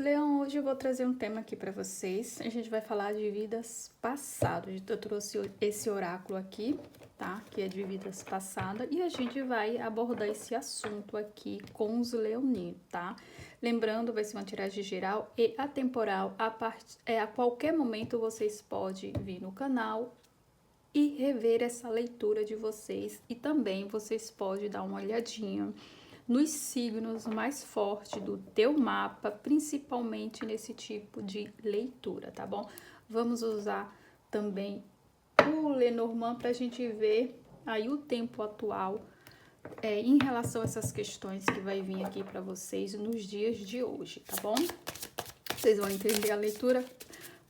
Leão, hoje eu vou trazer um tema aqui para vocês. A gente vai falar de vidas passadas. Eu trouxe esse oráculo aqui, tá? Que é de vidas passadas. E a gente vai abordar esse assunto aqui com os leoninos, tá? Lembrando, vai ser uma tiragem geral e atemporal. A qualquer momento vocês podem vir no canal e rever essa leitura de vocês. E também vocês podem dar uma olhadinha nos signos mais fortes do teu mapa, principalmente nesse tipo de leitura, tá bom? Vamos usar também o Lenormand para a gente ver aí o tempo atual em relação a essas questões que vai vir aqui para vocês nos dias de hoje, tá bom? Vocês vão entender a leitura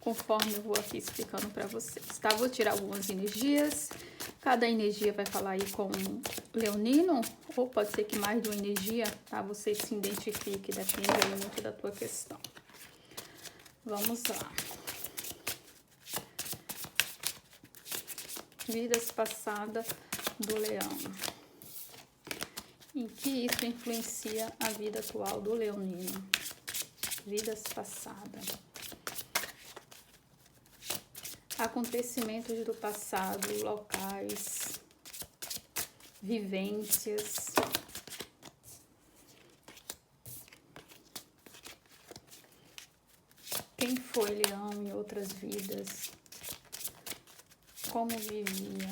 conforme eu vou aqui explicando para vocês, tá? Vou tirar algumas energias. Cada energia vai falar aí com leonino, ou pode ser que mais de uma energia, tá? Você se identifique, depende aí muito da tua questão. Vamos lá. Vidas passadas do leão. Em que isso influencia a vida atual do leonino? Vidas passadas. Acontecimentos do passado, locais, vivências. Quem foi leão em outras vidas? Como vivia?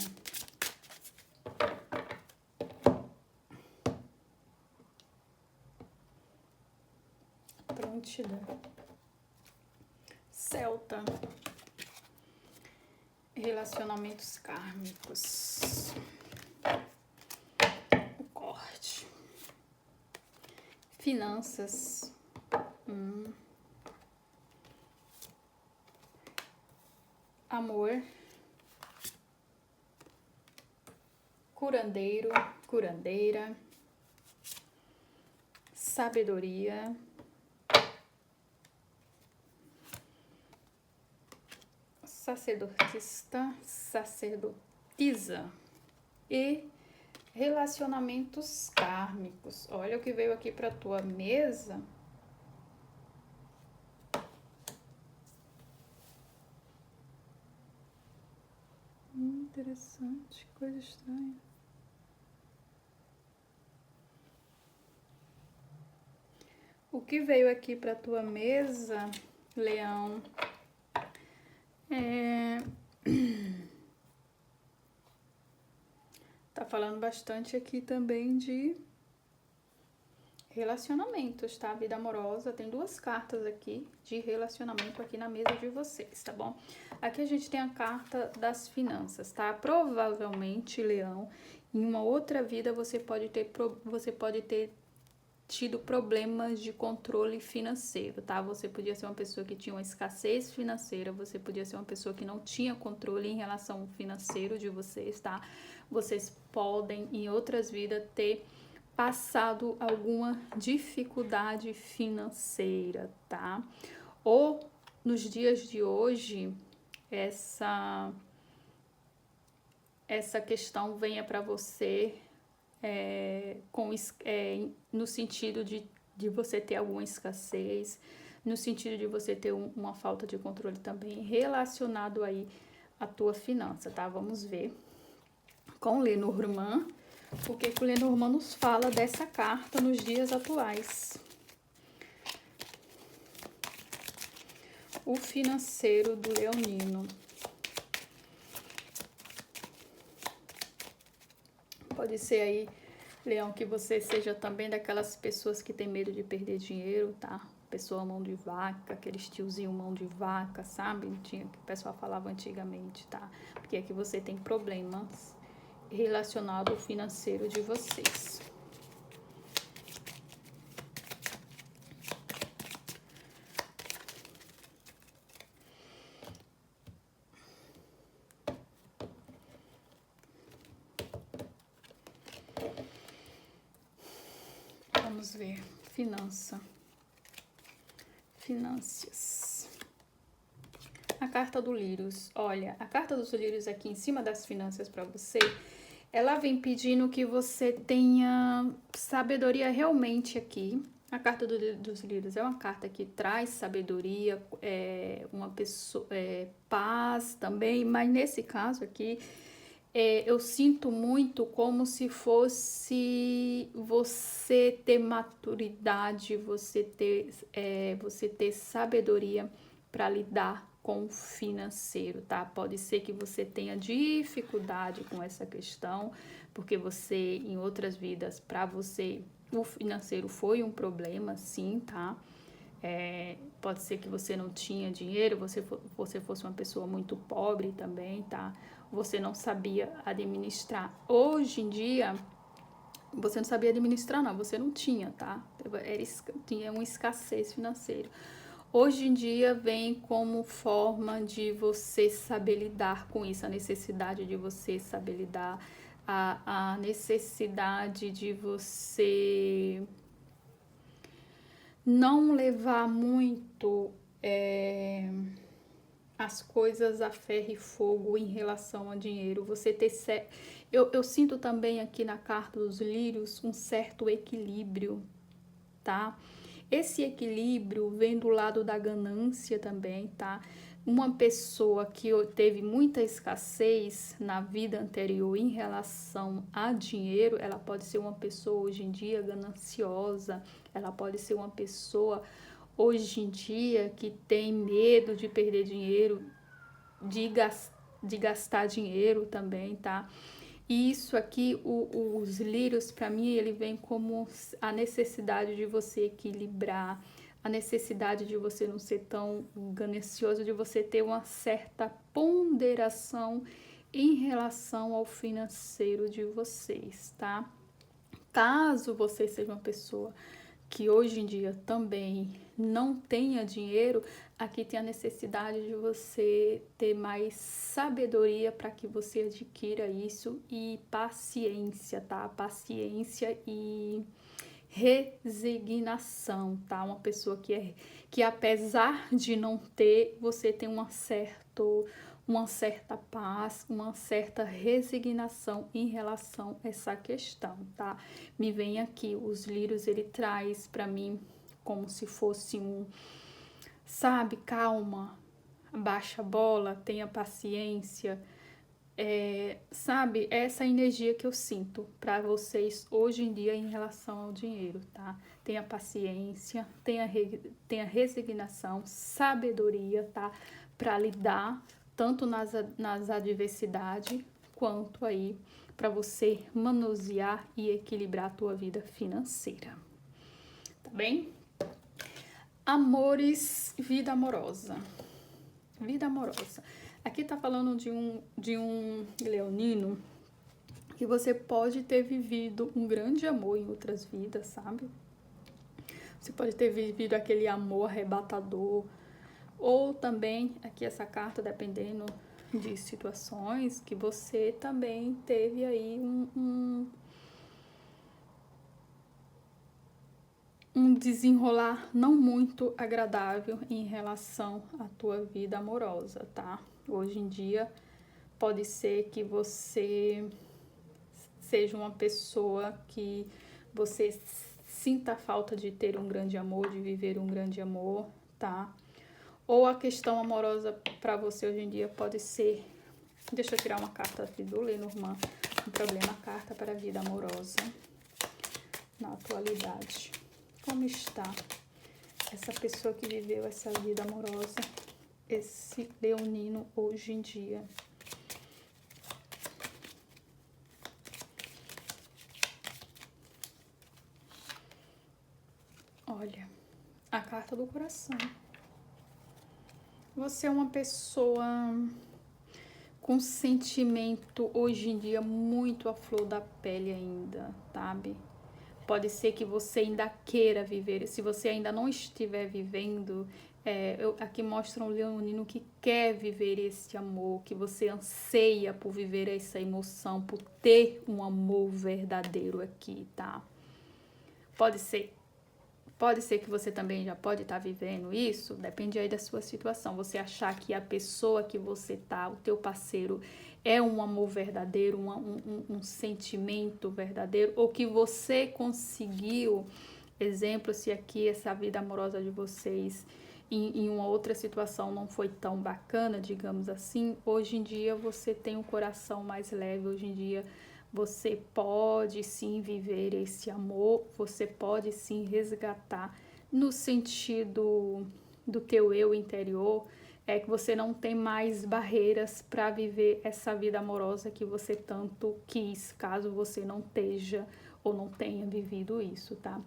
Atlântida. Celta. Relacionamentos kármicos. O corte. Finanças. Amor. Curandeiro, curandeira. Sabedoria. Sacerdotista, sacerdotisa e relacionamentos kármicos. Olha o que veio aqui para tua mesa. Interessante, coisa estranha. O que veio aqui para tua mesa, Leão? Tá falando bastante aqui também de relacionamentos, tá? Vida amorosa. Tem duas cartas aqui de relacionamento aqui na mesa de vocês, tá bom? Aqui a gente tem a carta das finanças, tá? Provavelmente, Leão, em uma outra vida você pode ter tido problemas de controle financeiro, tá? Você podia ser uma pessoa que tinha uma escassez financeira, você podia ser uma pessoa que não tinha controle em relação ao financeiro de vocês, tá? Vocês podem, em outras vidas, ter passado alguma dificuldade financeira, tá? Ou nos dias de hoje, essa questão venha para você no sentido de você ter alguma escassez, no sentido de você ter uma falta de controle também relacionado aí à tua finança, tá? Vamos ver com Lenormand o que o Lenormand nos fala dessa carta nos dias atuais. O financeiro do leonino. Pode ser aí, Leão, que você seja também daquelas pessoas que tem medo de perder dinheiro, tá? Pessoa mão de vaca, aqueles tiozinho mão de vaca, sabe? Tinha que o pessoal falava antigamente, tá? Porque aqui você tem problemas relacionados ao financeiro de vocês. Vamos ver, finanças. A carta do Lírios. Olha, a carta dos Lírios aqui em cima das finanças para você, ela vem pedindo que você tenha sabedoria realmente aqui A carta dos lírios é uma carta que traz sabedoria, uma pessoa, paz também, mas nesse caso aqui, eu sinto muito como se fosse você ter maturidade, você ter sabedoria para lidar com o financeiro, tá? Pode ser que você tenha dificuldade com essa questão, porque você, em outras vidas, para você, o financeiro foi um problema, sim, tá? Pode ser que você não tinha dinheiro, você fosse uma pessoa muito pobre também, tá? Você não sabia administrar. Hoje em dia, você não sabia administrar, não, você não tinha, tá? Tinha uma escassez financeira. Hoje em dia vem como forma de você saber lidar com isso, a necessidade de você saber lidar, a necessidade de você não levar muito as coisas a ferro e fogo em relação a dinheiro. Eu sinto também aqui na carta dos lírios um certo equilíbrio, tá? Esse equilíbrio vem do lado da ganância também, tá? Uma pessoa que teve muita escassez na vida anterior em relação a dinheiro, ela pode ser uma pessoa hoje em dia gananciosa, ela pode ser uma pessoa hoje em dia que tem medo de perder dinheiro, de gastar dinheiro também, tá? E isso aqui, os lírios, para mim, ele vem como a necessidade de você equilibrar, a necessidade de você não ser tão ganancioso, de você ter uma certa ponderação em relação ao financeiro de vocês, tá? Caso você seja uma pessoa que hoje em dia também não tenha dinheiro, aqui tem a necessidade de você ter mais sabedoria para que você adquira isso e paciência, tá? Paciência e resignação, tá? Uma pessoa que apesar de não ter, você tem uma certa paz, uma certa resignação em relação a essa questão, tá? Me vem aqui, os lírios, ele traz para mim como se fosse sabe, calma, baixa a bola, tenha paciência, sabe, essa energia que eu sinto para vocês hoje em dia em relação ao dinheiro, tá? Tenha paciência, tenha resignação, sabedoria, tá? Para lidar tanto nas adversidades quanto aí para você manusear e equilibrar a tua vida financeira, tá bem? Amores, vida amorosa. Vida amorosa. Aqui tá falando de um leonino que você pode ter vivido um grande amor em outras vidas, sabe? Você pode ter vivido aquele amor arrebatador, ou também, aqui essa carta, dependendo de situações, que você também teve aí um desenrolar não muito agradável em relação à tua vida amorosa, tá? Hoje em dia, pode ser que você seja uma pessoa que você sinta falta de ter um grande amor, de viver um grande amor, tá? Ou a questão amorosa para você hoje em dia pode ser... Deixa eu tirar uma carta aqui do Lenormand. Um problema, carta para a vida amorosa na atualidade. Como está essa pessoa que viveu essa vida amorosa, esse leonino hoje em dia? Olha, a carta do coração. Você é uma pessoa com sentimento hoje em dia muito à flor da pele ainda, sabe? Pode ser que você ainda queira viver, se você ainda não estiver vivendo, aqui mostra um leonino que quer viver esse amor, que você anseia por viver essa emoção, por ter um amor verdadeiro aqui, tá? Pode ser que você também já pode estar vivendo isso, depende aí da sua situação. Você achar que a pessoa que você tá, o teu parceiro, é um amor verdadeiro, um sentimento verdadeiro, ou que você conseguiu Exemplo, se aqui essa vida amorosa de vocês em uma outra situação não foi tão bacana, digamos assim, hoje em dia você tem um coração mais leve, hoje em dia você pode sim viver esse amor, você pode sim resgatar no sentido do teu eu interior, é que você não tem mais barreiras para viver essa vida amorosa que você tanto quis, caso você não esteja ou não tenha vivido isso, tá?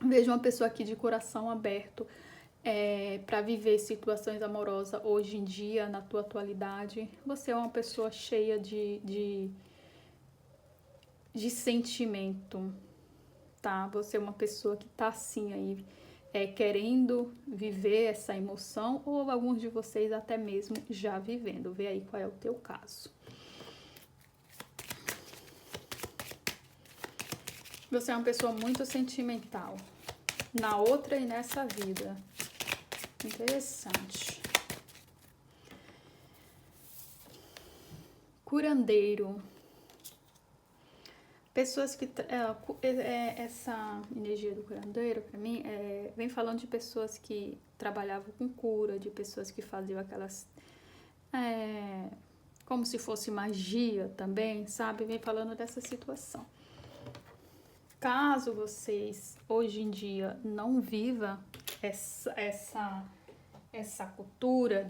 Vejo uma pessoa aqui de coração aberto para viver situações amorosas hoje em dia, na tua atualidade. Você é uma pessoa cheia de sentimento, tá? Você é uma pessoa que tá assim aí, querendo viver essa emoção, ou alguns de vocês até mesmo já vivendo. Vê aí qual é o teu caso. Você é uma pessoa muito sentimental, na outra e nessa vida. Interessante. Curandeiro. Pessoas que... essa energia do curandeiro, pra mim, vem falando de pessoas que trabalhavam com cura, de pessoas que faziam aquelas... como se fosse magia também, sabe? Vem falando dessa situação. Caso vocês, hoje em dia, não vivam essa cultura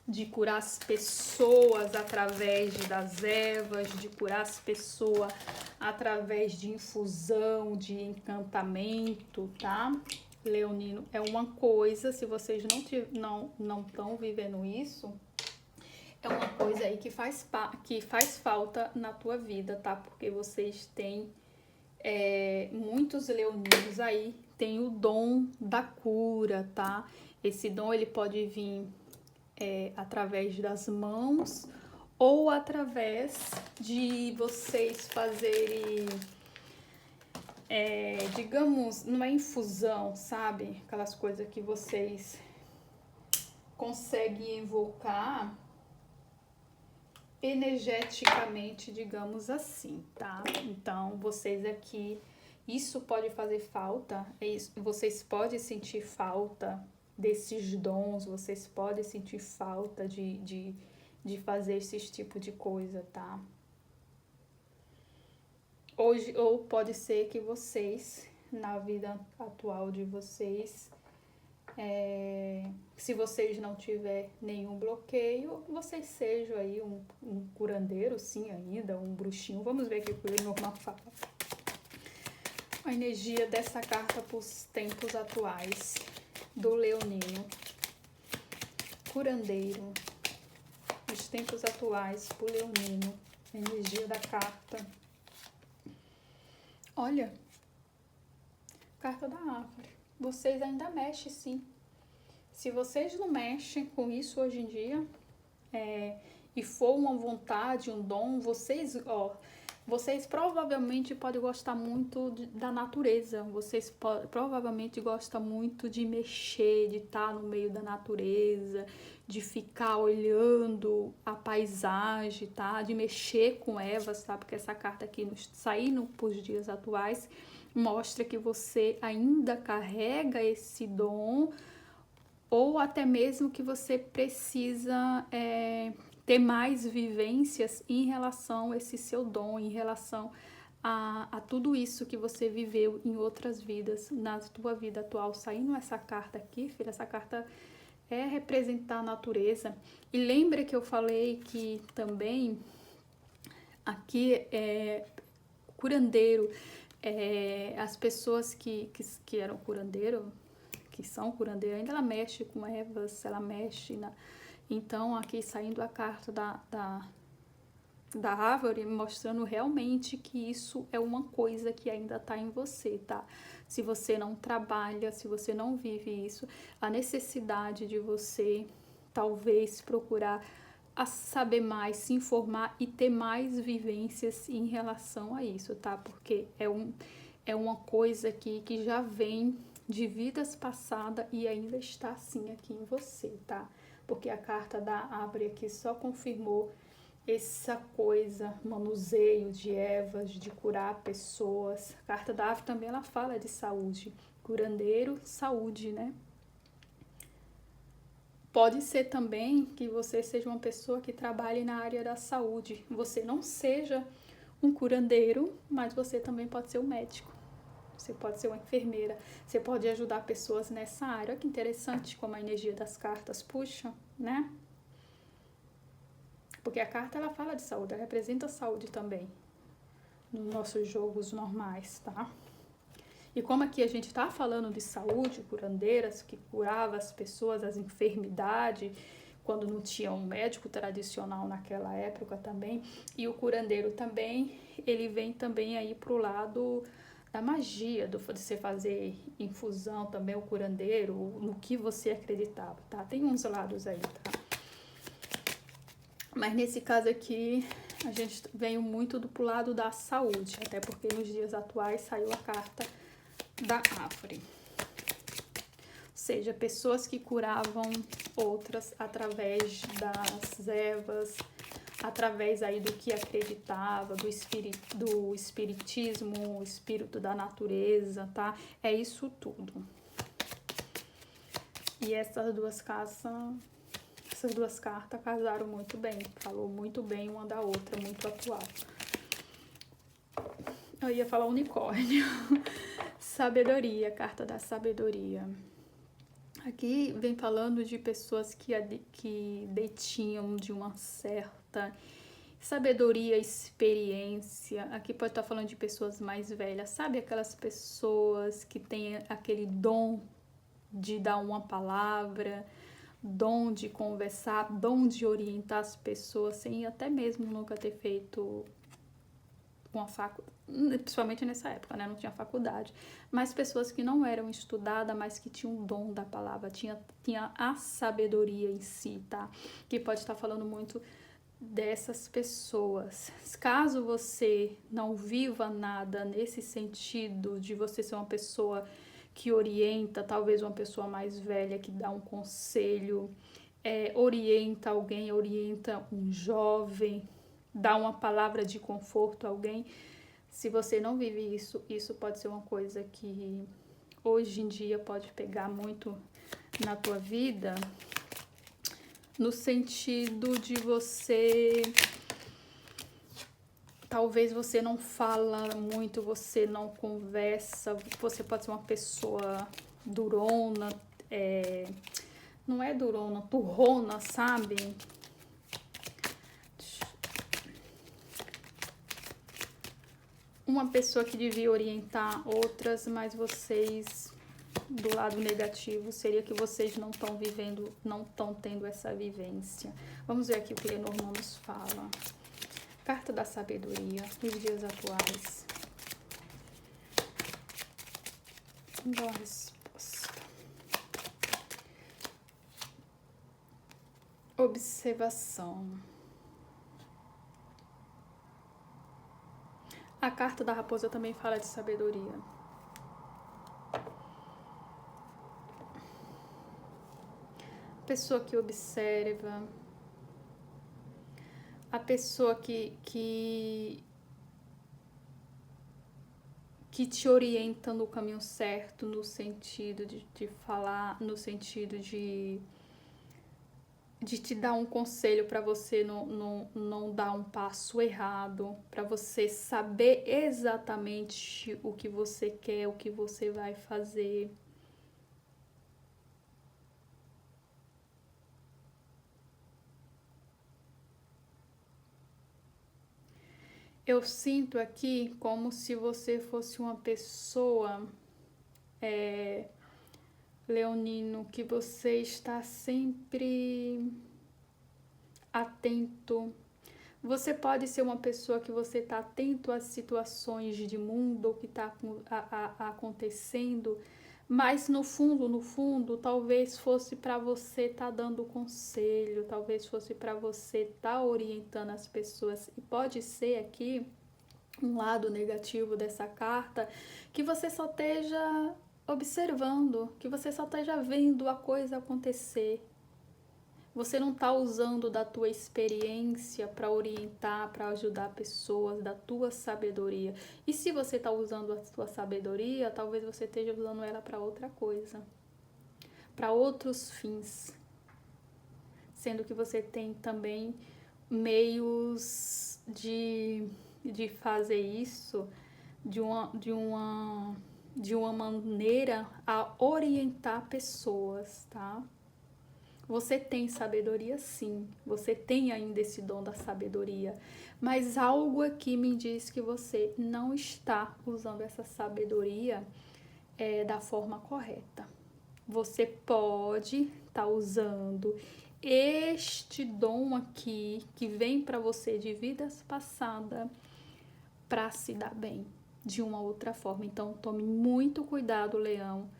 de curar as pessoas através das ervas, de curar as pessoas através de infusão, de encantamento, tá? Leonino, é uma coisa, se vocês não estão vivendo isso, é uma coisa aí que faz falta na tua vida, tá? Porque vocês têm muitos leoninos aí, tem o dom da cura, tá? Esse dom ele pode vir através das mãos ou através de vocês fazerem, digamos, não é infusão, sabe? Aquelas coisas que vocês conseguem evocar energeticamente, digamos assim, tá? Então, vocês aqui, isso pode fazer falta, vocês podem sentir falta desses dons, vocês podem sentir falta de fazer esses tipos de coisa, tá? Hoje, ou pode ser que vocês, na vida atual de vocês, se vocês não tiver nenhum bloqueio, vocês sejam aí um curandeiro, sim, ainda, um bruxinho. Vamos ver aqui o que o Lenormand fala. A energia dessa carta para os tempos atuais do leonino. Curandeiro. Os tempos atuais pro leonino. A energia da carta. Olha. Carta da árvore. Vocês ainda mexem, sim. Se vocês não mexem com isso hoje em dia, e for uma vontade, um dom, vocês provavelmente podem gostar muito da natureza. Vocês provavelmente gostam muito de mexer, de estar no meio da natureza, de ficar olhando a paisagem, tá? De mexer com ervas, tá? Porque essa carta aqui, saindo para os dias atuais, mostra que você ainda carrega esse dom, ou até mesmo que você precisa ter mais vivências em relação a esse seu dom, em relação a tudo isso que você viveu em outras vidas, na tua vida atual. Saindo essa carta aqui, filha, essa carta representar a natureza. E lembra que eu falei que também aqui curandeiro, as pessoas que eram curandeiro, que são curandeiro, ainda ela mexe com ervas, ela mexe Então, aqui saindo a carta da árvore, mostrando realmente que isso é uma coisa que ainda tá em você, tá? Se você não trabalha, se você não vive isso, a necessidade de você, talvez, procurar saber mais, se informar e ter mais vivências em relação a isso, tá? Porque é uma coisa que já vem de vidas passadas e ainda está assim aqui em você, tá? Porque a carta da árvore aqui só confirmou essa coisa, manuseio de ervas, de curar pessoas. A carta da árvore também ela fala de saúde, curandeiro, saúde, né? Pode ser também que você seja uma pessoa que trabalhe na área da saúde. Você não seja um curandeiro, mas você também pode ser um médico. Você pode ser uma enfermeira. Você pode ajudar pessoas nessa área. Olha que interessante como a energia das cartas puxa, né? Porque a carta ela fala de saúde, ela representa a saúde também nos nossos jogos normais, tá? E como aqui a gente tá falando de saúde, curandeiras que curava as pessoas, as enfermidades, quando não tinha um médico tradicional naquela época também, e o curandeiro também, ele vem também aí pro lado da magia, de você fazer infusão também, o curandeiro, no que você acreditava, tá? Tem uns lados aí, tá? Mas nesse caso aqui, a gente veio muito pro lado da saúde, até porque nos dias atuais saiu a carta da árvore. Ou seja, pessoas que curavam outras através das ervas, através aí do que acreditava, do espiritismo, o espírito da natureza, tá? É isso tudo. E essas duas cartas casaram muito bem, falou muito bem uma da outra, muito atual. Eu ia falar unicórnio. Sabedoria, carta da sabedoria. Aqui vem falando de pessoas que detinham de uma certa sabedoria, experiência. Aqui pode estar falando de pessoas mais velhas, sabe? Aquelas pessoas que têm aquele dom de dar uma palavra, dom de conversar, dom de orientar as pessoas sem até mesmo nunca ter feito uma faculdade, principalmente nessa época, né? Não tinha faculdade, mas pessoas que não eram estudadas, mas que tinham o dom da palavra, tinha a sabedoria em si, tá? Que pode estar falando muito dessas pessoas. Caso você não viva nada nesse sentido de você ser uma pessoa que orienta, talvez uma pessoa mais velha que dá um conselho, orienta alguém, orienta um jovem, dá uma palavra de conforto a alguém. Se você não vive isso, isso pode ser uma coisa que hoje em dia pode pegar muito na tua vida, no sentido de você, talvez você não fala muito, você não conversa, você pode ser uma pessoa durona, não é durona, turrona, sabe? Uma pessoa que devia orientar outras, mas vocês, do lado negativo, seria que vocês não estão vivendo, não estão tendo essa vivência. Vamos ver aqui o que Lenormand nos fala. Carta da sabedoria, nos dias atuais. Boa resposta. Observação. A carta da raposa também fala de sabedoria. Pessoa que observa, a pessoa que te orienta no caminho certo, no sentido de falar, no sentido de te dar um conselho para você não dar um passo errado, para você saber exatamente o que você quer, o que você vai fazer. Eu sinto aqui como se você fosse uma pessoa, Leonino, que você está sempre atento. Você pode ser uma pessoa que você está atento às situações de mundo, que está acontecendo, mas no fundo, talvez fosse para você estar dando conselho, talvez fosse para você estar orientando as pessoas. E pode ser aqui um lado negativo dessa carta, que você só esteja observando, que você só esteja vendo a coisa acontecer, Você não está usando da tua experiência para orientar, para ajudar pessoas, da tua sabedoria. E se você está usando a tua sabedoria, talvez você esteja usando ela para outra coisa, para outros fins. Sendo que você tem também meios de fazer isso de uma maneira a orientar pessoas, tá? Você tem sabedoria, sim. Você tem ainda esse dom da sabedoria. Mas algo aqui me diz que você não está usando essa sabedoria da forma correta. Você pode estar usando este dom aqui, que vem para você de vidas passadas, para se dar bem de uma outra forma. Então, tome muito cuidado, Leão,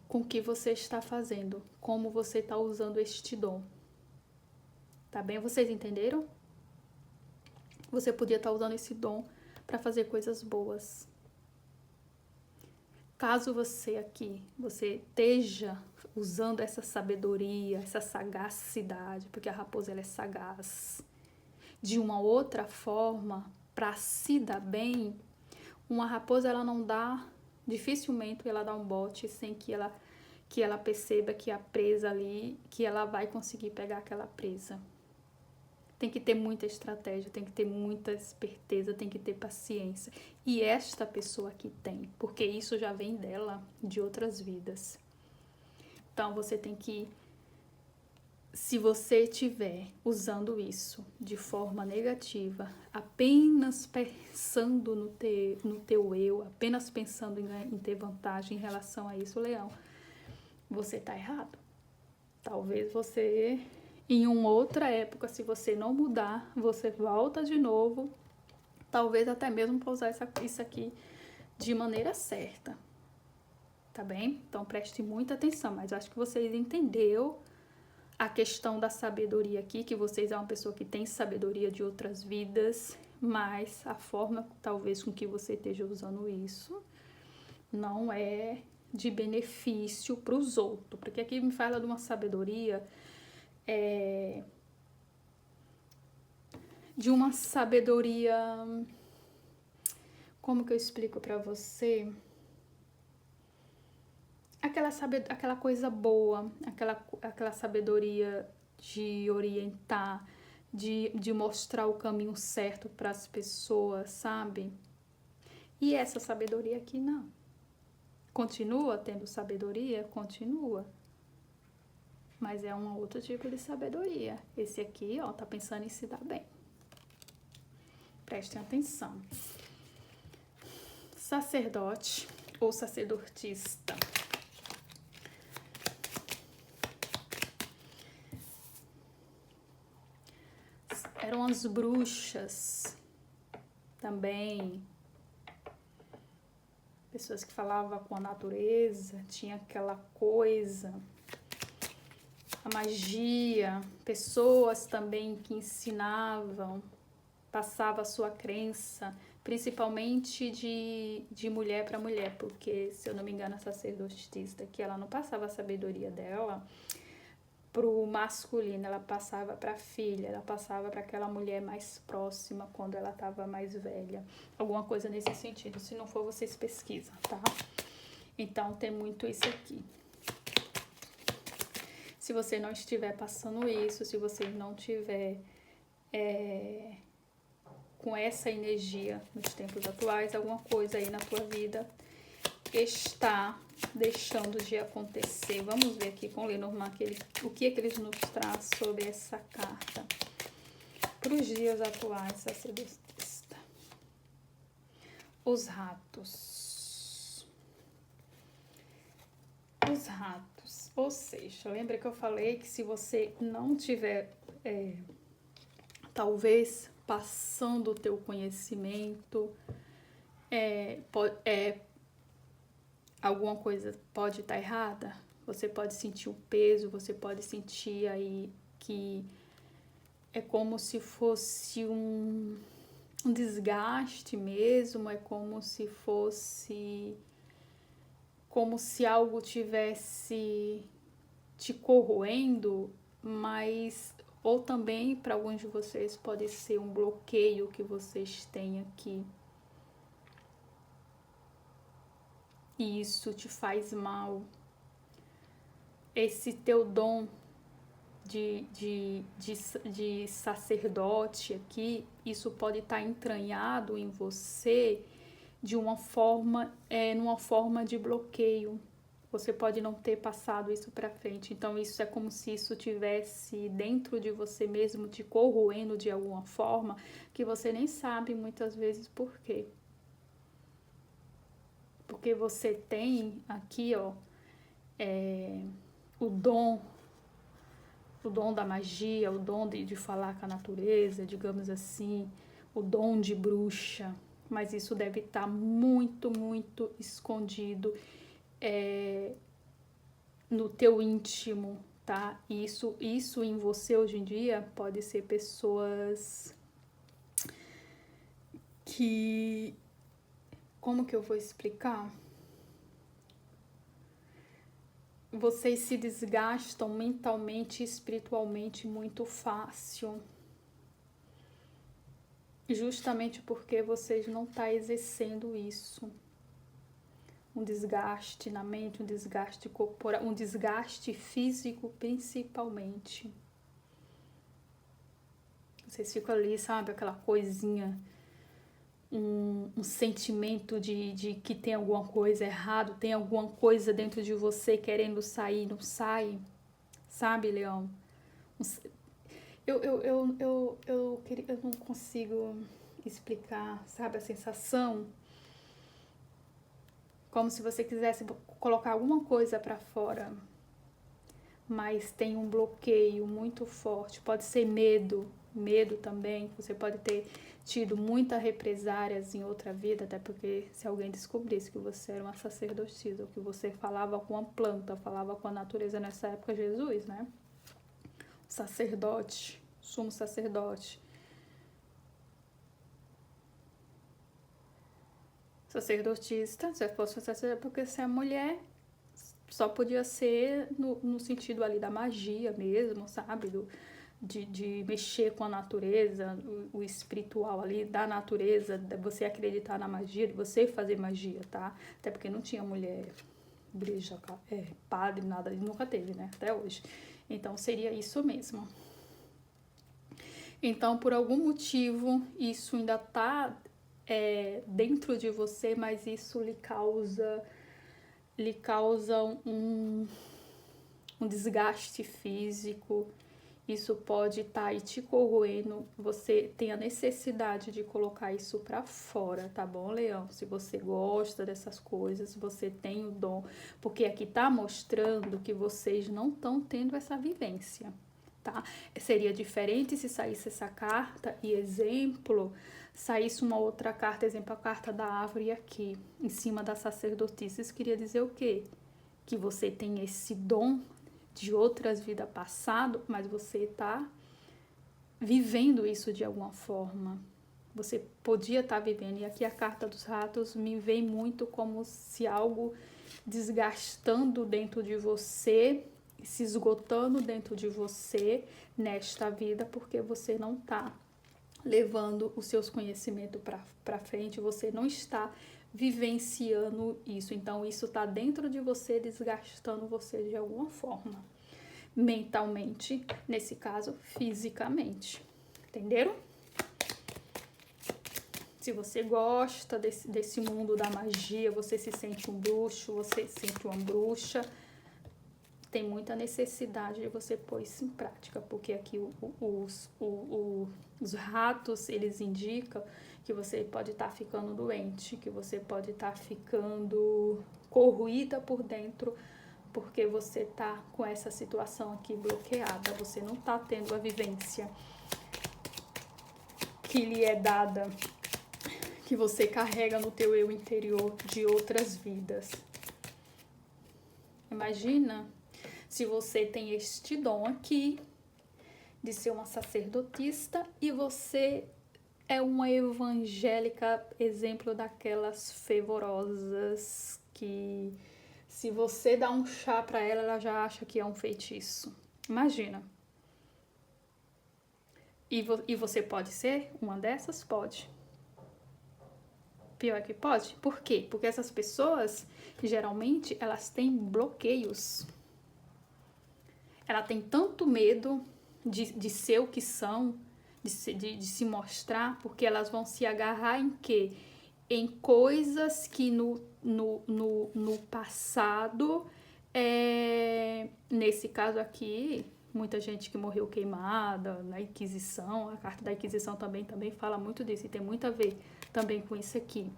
com o que você está fazendo, como você está usando este dom. Tá bem? Vocês entenderam? Você podia estar usando esse dom para fazer coisas boas. Caso você esteja usando essa sabedoria, essa sagacidade, porque a raposa ela é sagaz, de uma outra forma, para se dar bem, uma raposa ela não dá, dificilmente ela dá um bote sem que ela perceba que a presa ali, que ela vai conseguir pegar aquela presa. Tem que ter muita estratégia, tem que ter muita esperteza, tem que ter paciência. E esta pessoa aqui tem, porque isso já vem dela, de outras vidas. Então, você tem que, se você estiver usando isso de forma negativa, apenas pensando no teu eu, apenas pensando em ter vantagem em relação a isso, Leão, você está errado. Talvez você, em uma outra época, se você não mudar, você volta de novo, talvez até mesmo para usar isso aqui de maneira certa, tá bem? Então preste muita atenção, mas acho que vocês entenderam a questão da sabedoria aqui, que vocês é uma pessoa que tem sabedoria de outras vidas, mas a forma talvez com que você esteja usando isso não é de benefício para os outros, porque aqui me fala de uma sabedoria, como que eu explico para você? Aquela coisa boa, aquela sabedoria de orientar, de mostrar o caminho certo para as pessoas, sabe? E essa sabedoria aqui não. Continua tendo sabedoria? Continua. Mas é um outro tipo de sabedoria. Esse aqui, ó, tá pensando em se dar bem. Prestem atenção. Sacerdote ou sacerdotista. Eram as bruxas também. Pessoas que falavam com a natureza, tinha aquela coisa, a magia, pessoas também que ensinavam, passavam a sua crença, principalmente de mulher para mulher, porque, se eu não me engano, a sacerdotista, que ela não passava a sabedoria dela pro masculino, ela passava para a filha, ela passava para aquela mulher mais próxima quando ela estava mais velha. Alguma coisa nesse sentido. Se não for, vocês pesquisam, tá? Então, tem muito isso aqui. Se você não estiver passando isso, se você não tiver com essa energia nos tempos atuais, alguma coisa aí na tua vida está deixando de acontecer. Vamos ver aqui com o Lenormand o que é que eles nos traz sobre essa carta para os dias atuais, sacerdotista. Os ratos. Os ratos. Ou seja, lembra que eu falei que se você não tiver, talvez, passando o teu conhecimento, alguma coisa pode estar errada, você pode sentir o peso, você pode sentir aí que é como se fosse um desgaste mesmo, é como se fosse, como se algo tivesse te corroendo, mas ou também para alguns de vocês pode ser um bloqueio que vocês têm aqui. E isso te faz mal. Esse teu dom de sacerdote aqui, isso pode estar entranhado em você de uma forma, numa forma de bloqueio. Você pode não ter passado isso para frente. Então, isso é como se isso tivesse dentro de você mesmo, te corroendo de alguma forma, que você nem sabe muitas vezes por quê. Porque você tem aqui, ó, o dom da magia, o dom de falar com a natureza, digamos assim, o dom de bruxa. Mas isso deve estar muito, muito escondido no teu íntimo, tá? Isso em você hoje em dia pode ser pessoas que... Como que eu vou explicar? Vocês se desgastam mentalmente e espiritualmente muito fácil. Justamente porque vocês não estão exercendo isso. Um desgaste na mente, um desgaste corporal, um desgaste físico principalmente. Vocês ficam ali, sabe, aquela coisinha, um sentimento de que tem alguma coisa errada, tem alguma coisa dentro de você querendo sair, não sai, sabe, Leão? Eu não consigo explicar, sabe, a sensação, como se você quisesse colocar alguma coisa para fora, mas tem um bloqueio muito forte. Pode ser medo também. Você pode ter tido muitas represárias em outra vida, até porque se alguém descobrisse que você era uma sacerdotisa, ou que você falava com a planta, falava com a natureza, nessa época, Jesus, né? Sacerdote, sumo sacerdote. Sacerdotista, se fosse sacerdote, porque se é mulher, só podia ser no sentido ali da magia mesmo, sabe? De mexer com a natureza, o espiritual ali da natureza, de você acreditar na magia, de você fazer magia, tá? Até porque não tinha mulher, igreja, padre, nada, nunca teve, né? Até hoje. Então seria isso mesmo. Então, por algum motivo, isso ainda tá dentro de você, mas isso lhe causa um desgaste físico. Isso pode estar aí te corroendo. Você tem a necessidade de colocar isso pra fora, tá bom, Leão? Se você gosta dessas coisas, você tem o dom. Porque aqui tá mostrando que vocês não estão tendo essa vivência, tá? Seria diferente se saísse essa carta e, exemplo, saísse uma outra carta, exemplo, a carta da árvore aqui, em cima da sacerdotisa. Isso queria dizer o quê? Que você tem esse dom de outras vidas passadas, mas você está vivendo isso de alguma forma. Você podia estar vivendo. E aqui a carta dos ratos me vem muito como se algo desgastando dentro de você, se esgotando dentro de você nesta vida, porque você não está levando os seus conhecimentos para frente, você não está vivenciando isso. Então, isso está dentro de você, desgastando você de alguma forma. Mentalmente, nesse caso, fisicamente. Entenderam? Se você gosta desse mundo da magia, você se sente um bruxo, você se sente uma bruxa, tem muita necessidade de você pôr isso em prática, porque aqui os ratos, eles indicam que você pode estar ficando doente, que você pode estar ficando corroída por dentro, porque você tá com essa situação aqui bloqueada, você não tá tendo a vivência que lhe é dada, que você carrega no teu eu interior de outras vidas. Imagina se você tem este dom aqui de ser uma sacerdotista e você é uma evangélica, exemplo daquelas fervorosas que Se você dá um chá pra ela, ela já acha que é um feitiço. Imagina. E você pode ser uma dessas? Pode. Pior que pode. Por quê? Porque essas pessoas, geralmente, elas têm bloqueios. Ela tem tanto medo de ser o que são, de se mostrar, porque elas vão se agarrar em quê? Em coisas que no passado, nesse caso aqui, muita gente que morreu queimada na Inquisição, a carta da Inquisição também fala muito disso, e tem muito a ver também com isso aqui.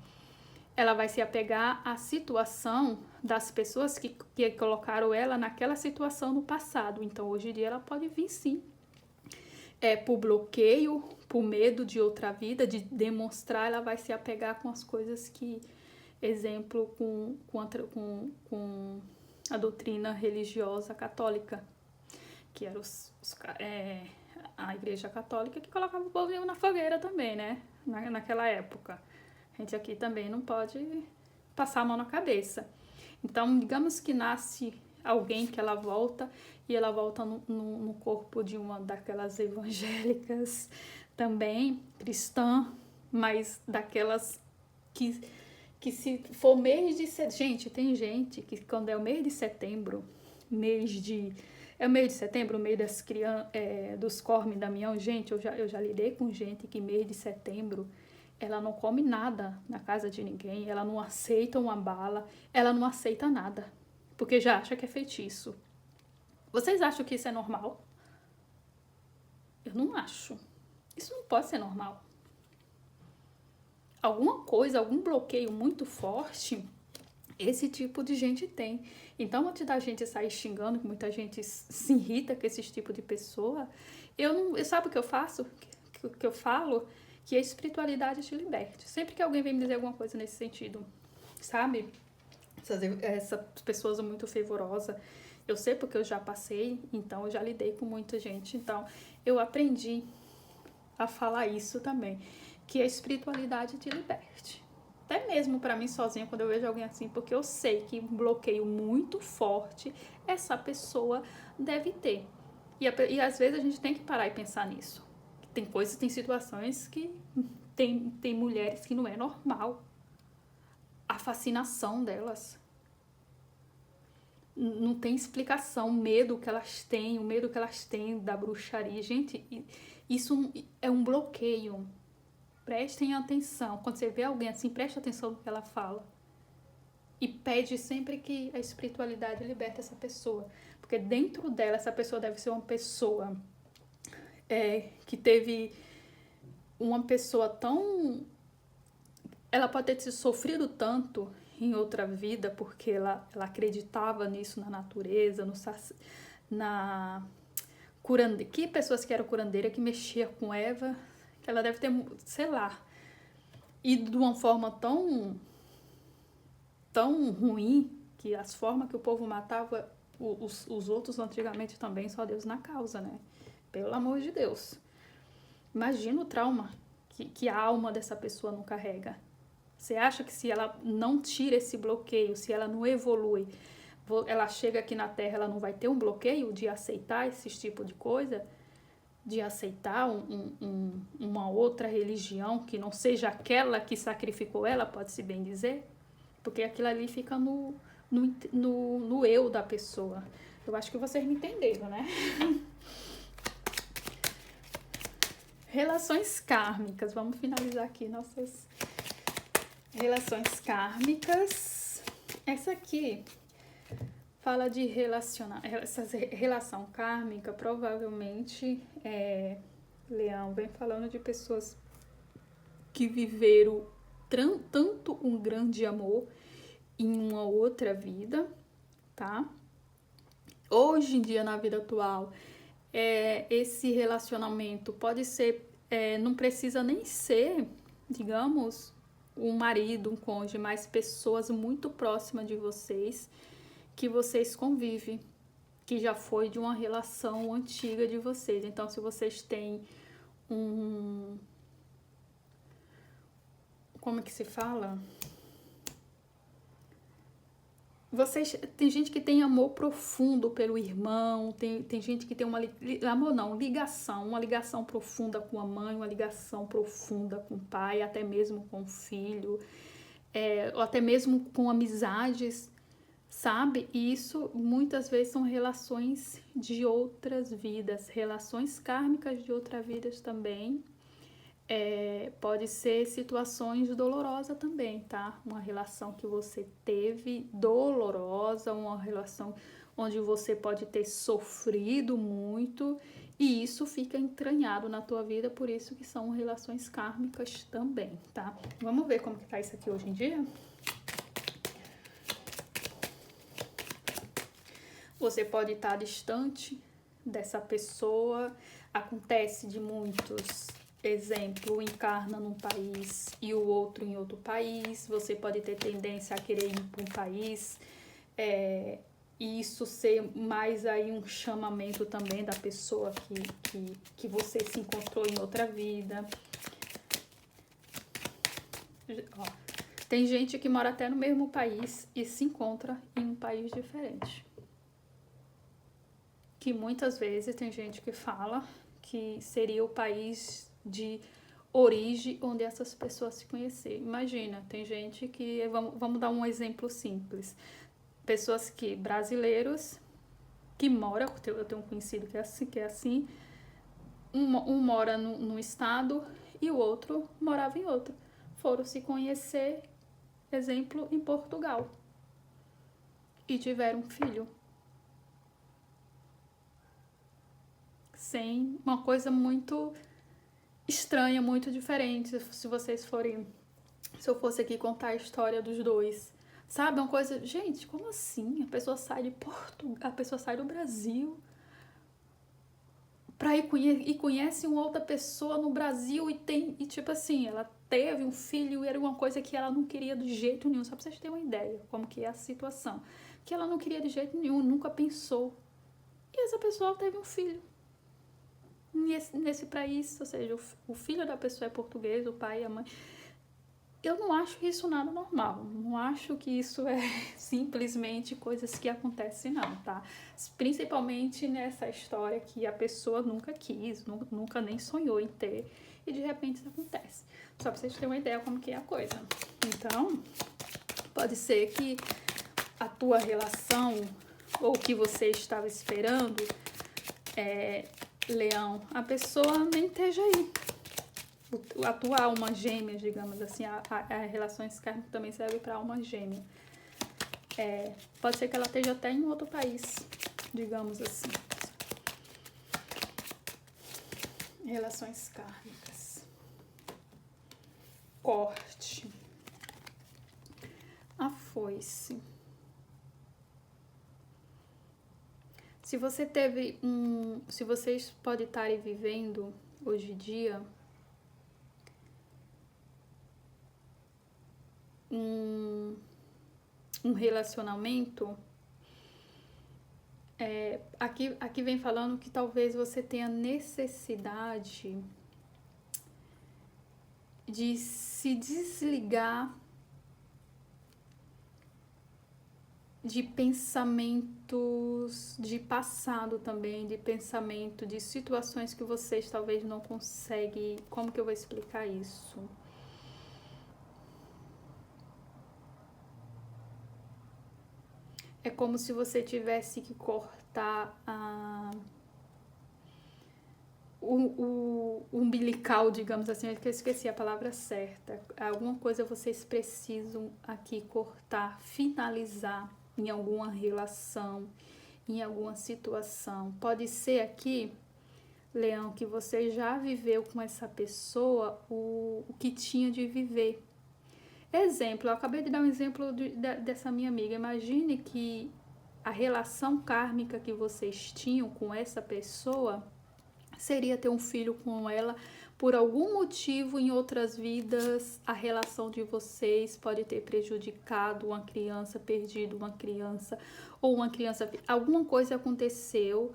Ela vai se apegar à situação das pessoas que colocaram ela naquela situação no passado. Então, hoje em dia, ela pode vir sim. Por bloqueio, por medo de outra vida, de demonstrar, ela vai se apegar com as coisas que, exemplo, com a doutrina religiosa católica, que era a igreja católica que colocava o povo na fogueira também, né? Naquela época. A gente aqui também não pode passar a mão na cabeça. Então, digamos que nasce alguém que ela volta, e ela volta no corpo de uma daquelas evangélicas também, cristã, mas daquelas que se for mês de setembro... Gente, tem gente que quando é o mês de setembro, é o mês de setembro, o mês das dos Corme Damião, gente, eu já lidei com gente que mês de setembro ela não come nada na casa de ninguém, ela não aceita uma bala, ela não aceita nada, porque já acha que é feitiço. Vocês acham que isso é normal? Eu não acho. Isso não pode ser normal. Alguma coisa, algum bloqueio muito forte, esse tipo de gente tem. Então, antes da gente sair xingando, que muita gente se irrita com esse tipo de pessoa, sabe o que eu faço? Que eu falo? Que a espiritualidade te liberte. Sempre que alguém vem me dizer alguma coisa nesse sentido, sabe? Essas pessoas são muito fervorosas. Eu sei porque eu já passei, então eu já lidei com muita gente. Então, eu aprendi a falar isso também. Que a espiritualidade te liberte. Até mesmo para mim sozinha, quando eu vejo alguém assim, porque eu sei que um bloqueio muito forte essa pessoa deve ter. E às vezes a gente tem que parar e pensar nisso. Tem coisas, tem situações que tem mulheres que não é normal. A fascinação delas. Não tem explicação, o medo que elas têm da bruxaria. Gente, isso é um bloqueio. Prestem atenção. Quando você vê alguém assim, preste atenção no que ela fala. E pede sempre que a espiritualidade liberte essa pessoa. Porque dentro dela, essa pessoa deve ser uma pessoa que teve uma pessoa tão... Ela pode ter sofrido tanto em outra vida, porque ela acreditava nisso, na natureza, na curandeira. Que pessoas que eram curandeira, que mexia com Eva, que ela deve ter, sei lá, ido de uma forma tão ruim, que as formas que o povo matava os outros antigamente também, só Deus na causa, né? Pelo amor de Deus. Imagina o trauma que a alma dessa pessoa não carrega. Você acha que se ela não tira esse bloqueio, se ela não evolui, ela chega aqui na Terra, ela não vai ter um bloqueio de aceitar esse tipo de coisa? De aceitar uma outra religião que não seja aquela que sacrificou ela, pode-se bem dizer? Porque aquilo ali fica no eu da pessoa. Eu acho que vocês me entenderam, né? Relações kármicas. Vamos finalizar aqui nossas relações kármicas. Essa aqui fala de essa relação kármica, provavelmente Leão vem falando de pessoas que viveram tanto um grande amor em uma outra vida, tá? Hoje em dia, na vida atual, esse relacionamento pode ser, não precisa nem ser, digamos, um marido, um cônjuge, mas pessoas muito próximas de vocês, que vocês convivem, que já foi de uma relação antiga de vocês. Então, se vocês têm como é que se fala? Tem gente que tem amor profundo pelo irmão, tem gente que tem amor não, ligação, uma ligação profunda com a mãe, uma ligação profunda com o pai, até mesmo com o filho, ou até mesmo com amizades, sabe? E isso muitas vezes são relações de outras vidas, relações kármicas de outras vidas também. Pode ser situações dolorosas também, tá? Uma relação que você teve dolorosa, uma relação onde você pode ter sofrido muito e isso fica entranhado na tua vida, por isso que são relações kármicas também, tá? Vamos ver como que tá isso aqui hoje em dia? Você pode estar distante dessa pessoa, acontece de muitos. Exemplo, encarna num país e o outro em outro país, você pode ter tendência a querer ir para um país, e isso ser mais aí um chamamento também da pessoa que você se encontrou em outra vida. Ó, tem gente que mora até no mesmo país e se encontra em um país diferente. Que muitas vezes tem gente que fala que seria o país de origem onde essas pessoas se conheceram. Imagina, tem gente que, vamos dar um exemplo simples, pessoas que, brasileiros, que moram, eu tenho um conhecido que é assim, um mora num estado e o outro morava em outro. Foram se conhecer, exemplo, em Portugal. E tiveram um filho. Sem uma coisa muito estranha, muito diferente. Se vocês forem, se eu fosse aqui contar a história dos dois, sabe, uma coisa, gente, como assim? A pessoa sai de Portugal, a pessoa sai do Brasil pra ir e conhece uma outra pessoa no Brasil e tipo assim, ela teve um filho e era uma coisa que ela não queria de jeito nenhum, só pra vocês terem uma ideia como que é a situação, que ela não queria de jeito nenhum, nunca pensou, e essa pessoa teve um filho nesse país, ou seja, o filho da pessoa é português, o pai e a mãe. Eu não acho isso nada normal, não acho que isso é simplesmente coisas que acontecem não, tá? Principalmente nessa história que a pessoa nunca quis, nunca nem sonhou em ter e de repente isso acontece. Só pra vocês terem uma ideia como que é a coisa. Então, pode ser que a tua relação ou o que você estava esperando, Leão, a pessoa nem esteja aí. A tua alma gêmea, digamos assim, a relações kármicas também serve para alma gêmea. Pode ser que ela esteja até em outro país, digamos assim. Relações kármicas. Corte. A foice. Se você teve se vocês podem estar vivendo hoje em dia um relacionamento, aqui vem falando que talvez você tenha necessidade de se desligar de pensamentos de passado também, de pensamento, de situações que vocês talvez não conseguem. Como que eu vou explicar isso? É como se você tivesse que cortar o umbilical, digamos assim, é que eu esqueci a palavra certa. Alguma coisa vocês precisam aqui cortar, finalizar em alguma relação, em alguma situação. Pode ser aqui, Leão, que você já viveu com essa pessoa o que tinha de viver. Exemplo, eu acabei de dar um exemplo dessa minha amiga. Imagine que a relação kármica que vocês tinham com essa pessoa seria ter um filho com ela. Por algum motivo, em outras vidas, a relação de vocês pode ter prejudicado uma criança, perdido uma criança, ou uma criança... Alguma coisa aconteceu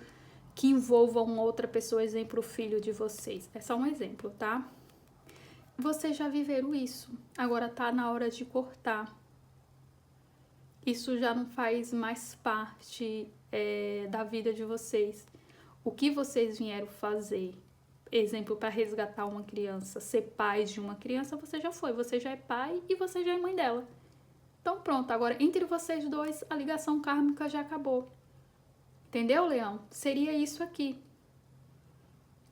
que envolva uma outra pessoa, exemplo, o filho de vocês. É só um exemplo, tá? Vocês já viveram isso. Agora tá na hora de cortar. isso já não faz mais parte da vida de vocês. O que vocês vieram fazer, exemplo, para resgatar uma criança, ser pai de uma criança, você já foi, você já é pai e você já é mãe dela. Então pronto, agora entre vocês dois a ligação kármica já acabou. Entendeu, Leão? Seria isso aqui.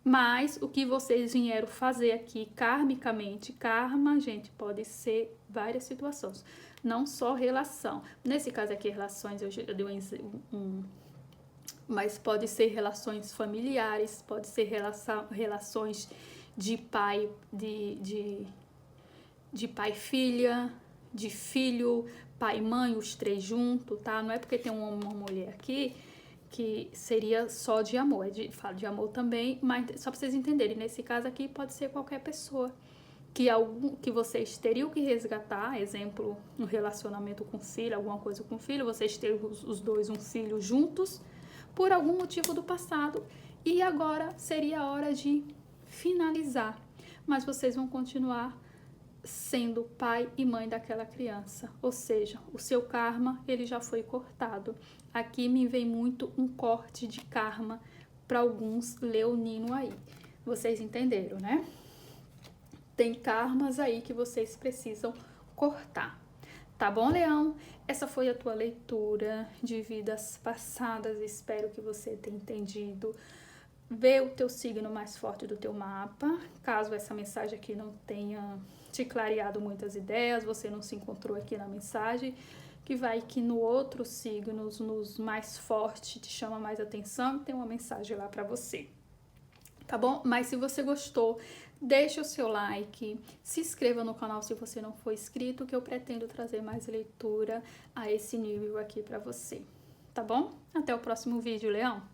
Mas o que vocês vieram fazer aqui karmicamente, karma, gente, pode ser várias situações, não só relação. Nesse caso aqui, relações, eu dei mas pode ser relações familiares, pode ser relações de pai, de pai e filha, de filho, pai e mãe, os três juntos, tá? Não é porque tem uma mulher aqui que seria só de amor, falo de amor também, mas só para vocês entenderem, nesse caso aqui pode ser qualquer pessoa que vocês teriam que resgatar, exemplo, um relacionamento com filho, alguma coisa com filho, vocês teriam os dois um filho juntos, por algum motivo do passado, e agora seria a hora de finalizar, mas vocês vão continuar sendo pai e mãe daquela criança, ou seja, o seu karma ele já foi cortado. Aqui me vem muito um corte de karma para alguns leoninos aí, vocês entenderam, né? Tem karmas aí que vocês precisam cortar. Tá bom, Leão? Essa foi a tua leitura de vidas passadas. Espero que você tenha entendido. Vê o teu signo mais forte do teu mapa. Caso essa mensagem aqui não tenha te clareado muitas ideias, você não se encontrou aqui na mensagem, que vai que no outro signo, nos mais fortes, te chama mais atenção e tem uma mensagem lá para você. Tá bom? Mas se você gostou, deixa o seu like, se inscreva no canal se você não for inscrito, que eu pretendo trazer mais leitura a esse nível aqui para você. Tá bom? Até o próximo vídeo, Leão!